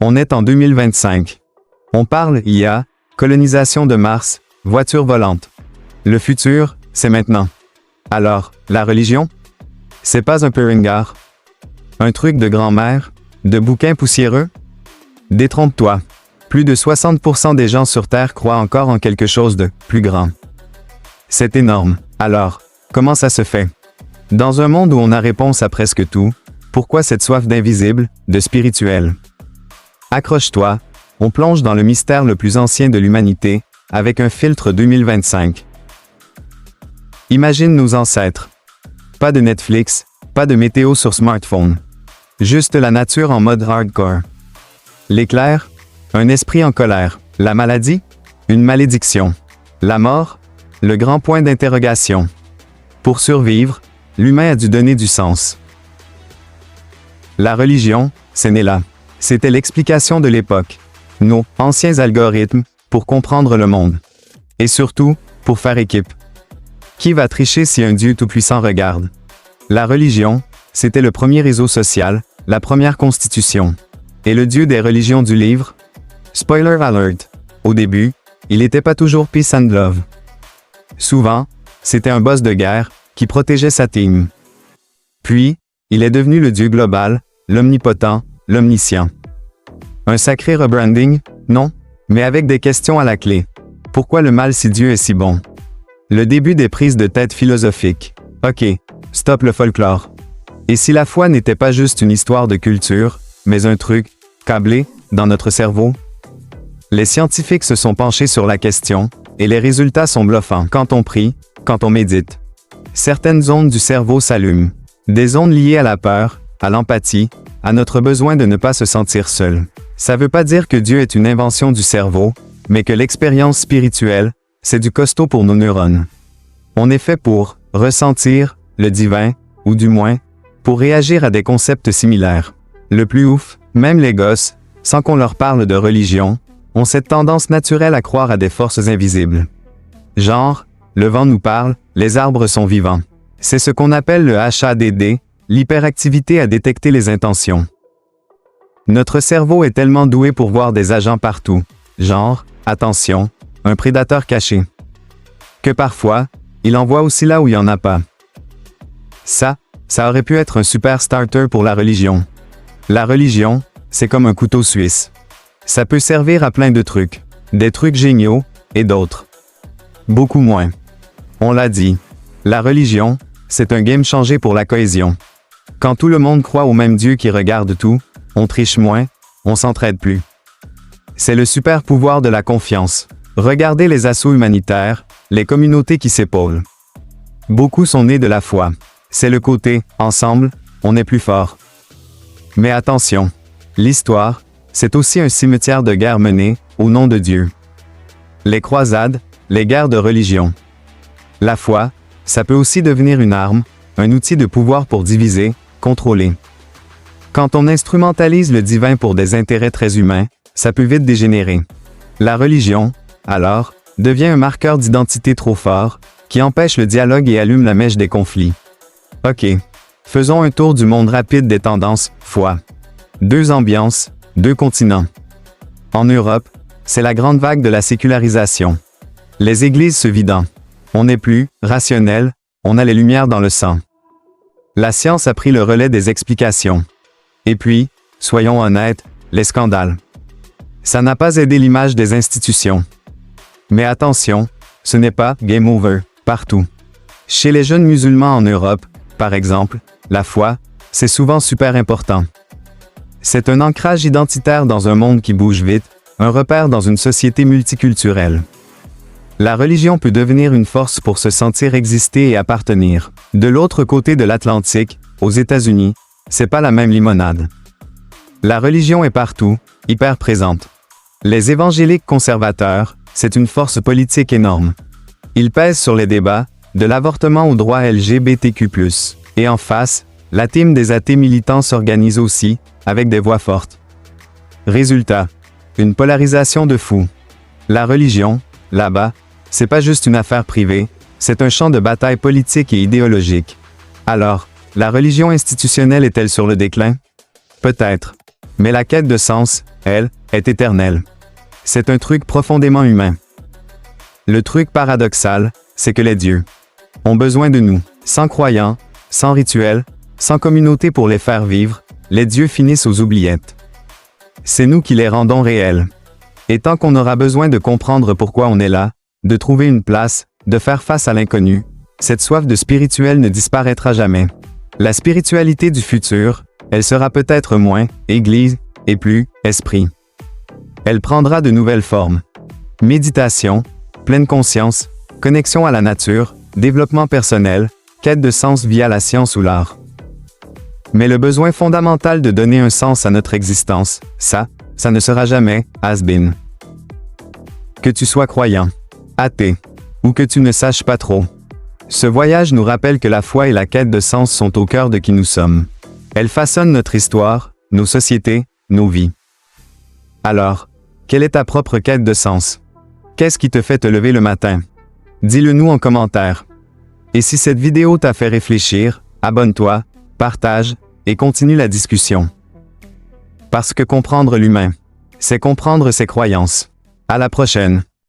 On est en 2025. On parle IA, colonisation de Mars, voitures volantes. Le futur, c'est maintenant. Alors, la religion? C'est pas un peu ringard? Un truc de grand-mère? De bouquins poussiéreux? Détrompe-toi. Plus de 60% des gens sur Terre croient encore en quelque chose de plus grand. C'est énorme. Alors, comment ça se fait? Dans un monde où on a réponse à presque tout, pourquoi cette soif d'invisible, de spirituel? Accroche-toi, on plonge dans le mystère le plus ancien de l'humanité, avec un filtre 2025. Imagine nos ancêtres. Pas de Netflix, pas de météo sur smartphone. Juste la nature en mode hardcore. L'éclair? Un esprit en colère. La maladie? Une malédiction. La mort? Le grand point d'interrogation. Pour survivre, l'humain a dû donner du sens. La religion, c'est né là. C'était l'explication de l'époque. Nos anciens algorithmes pour comprendre le monde. Et surtout, pour faire équipe. Qui va tricher si un Dieu tout-puissant regarde? La religion, c'était le premier réseau social, la première constitution. Et le Dieu des religions du livre? Spoiler alert. Au début, il n'était pas toujours peace and love. Souvent, c'était un boss de guerre qui protégeait sa team. Puis, il est devenu le Dieu global, l'omnipotent, l'omniscient. Un sacré rebranding? Non, mais avec des questions à la clé. Pourquoi le mal si Dieu est si bon? Le début des prises de tête philosophiques. Ok, stop le folklore. Et si la foi n'était pas juste une histoire de culture, mais un truc, câblé, dans notre cerveau? Les scientifiques se sont penchés sur la question, et les résultats sont bluffants. Quand on prie, quand on médite, certaines zones du cerveau s'allument. Des zones liées à la peur, à l'empathie, à notre besoin de ne pas se sentir seul. Ça veut pas dire que Dieu est une invention du cerveau, mais que l'expérience spirituelle, c'est du costaud pour nos neurones. On est fait pour ressentir le divin, ou du moins, pour réagir à des concepts similaires. Le plus ouf, même les gosses, sans qu'on leur parle de religion, ont cette tendance naturelle à croire à des forces invisibles. Genre, le vent nous parle, les arbres sont vivants. C'est ce qu'on appelle le HADD, l'hyperactivité à détecter les intentions. Notre cerveau est tellement doué pour voir des agents partout, genre, attention, un prédateur caché, que parfois, il en voit aussi là où il n'y en a pas. Ça aurait pu être un super starter pour la religion. La religion, c'est comme un couteau suisse. Ça peut servir à plein de trucs, des trucs géniaux, et d'autres. Beaucoup moins. On l'a dit, la religion, c'est un game changer pour la cohésion. Quand tout le monde croit au même Dieu qui regarde tout, on triche moins, on s'entraide plus. C'est le super pouvoir de la confiance. Regardez les assauts humanitaires, les communautés qui s'épaulent. Beaucoup sont nés de la foi. C'est le côté « ensemble, on est plus fort ». Mais attention, l'histoire, c'est aussi un cimetière de guerres menées au nom de Dieu. Les croisades, les guerres de religion. La foi, ça peut aussi devenir une arme, un outil de pouvoir pour diviser, contrôler. Quand on instrumentalise le divin pour des intérêts très humains, ça peut vite dégénérer. La religion, alors, devient un marqueur d'identité trop fort, qui empêche le dialogue et allume la mèche des conflits. Ok, faisons un tour du monde rapide des tendances, foi. 2 ambiances, 2 continents. En Europe, c'est la grande vague de la sécularisation. Les églises se vidant. On n'est plus rationnel, on a les lumières dans le sang. La science a pris le relais des explications. Et puis, soyons honnêtes, les scandales. Ça n'a pas aidé l'image des institutions. Mais attention, ce n'est pas « game over » partout. Chez les jeunes musulmans en Europe, par exemple, la foi, c'est souvent super important. C'est un ancrage identitaire dans un monde qui bouge vite, un repère dans une société multiculturelle. La religion peut devenir une force pour se sentir exister et appartenir. De l'autre côté de l'Atlantique, aux États-Unis, c'est pas la même limonade. La religion est partout, hyper présente. Les évangéliques conservateurs, c'est une force politique énorme. Ils pèsent sur les débats, de l'avortement au droit LGBTQ+. Et en face, la team des athées militants s'organise aussi, avec des voix fortes. Résultat, une polarisation de fou. La religion, là-bas, c'est pas juste une affaire privée, c'est un champ de bataille politique et idéologique. Alors, la religion institutionnelle est-elle sur le déclin? Peut-être. Mais la quête de sens, elle, est éternelle. C'est un truc profondément humain. Le truc paradoxal, c'est que les dieux ont besoin de nous. Sans croyants, sans rituels, sans communauté pour les faire vivre, les dieux finissent aux oubliettes. C'est nous qui les rendons réels. Et tant qu'on aura besoin de comprendre pourquoi on est là, de trouver une place, de faire face à l'inconnu, cette soif de spirituel ne disparaîtra jamais. La spiritualité du futur, elle sera peut-être moins Église et plus esprit. Elle prendra de nouvelles formes. Méditation, pleine conscience, connexion à la nature, développement personnel, quête de sens via la science ou l'art. Mais le besoin fondamental de donner un sens à notre existence, ça ne sera jamais has-been. Que tu sois croyant, athée, ou que tu ne saches pas trop. Ce voyage nous rappelle que la foi et la quête de sens sont au cœur de qui nous sommes. Elles façonnent notre histoire, nos sociétés, nos vies. Alors, quelle est ta propre quête de sens? Qu'est-ce qui te fait te lever le matin? Dis-le nous en commentaire. Et si cette vidéo t'a fait réfléchir, abonne-toi, partage, et continue la discussion. Parce que comprendre l'humain, c'est comprendre ses croyances. À la prochaine.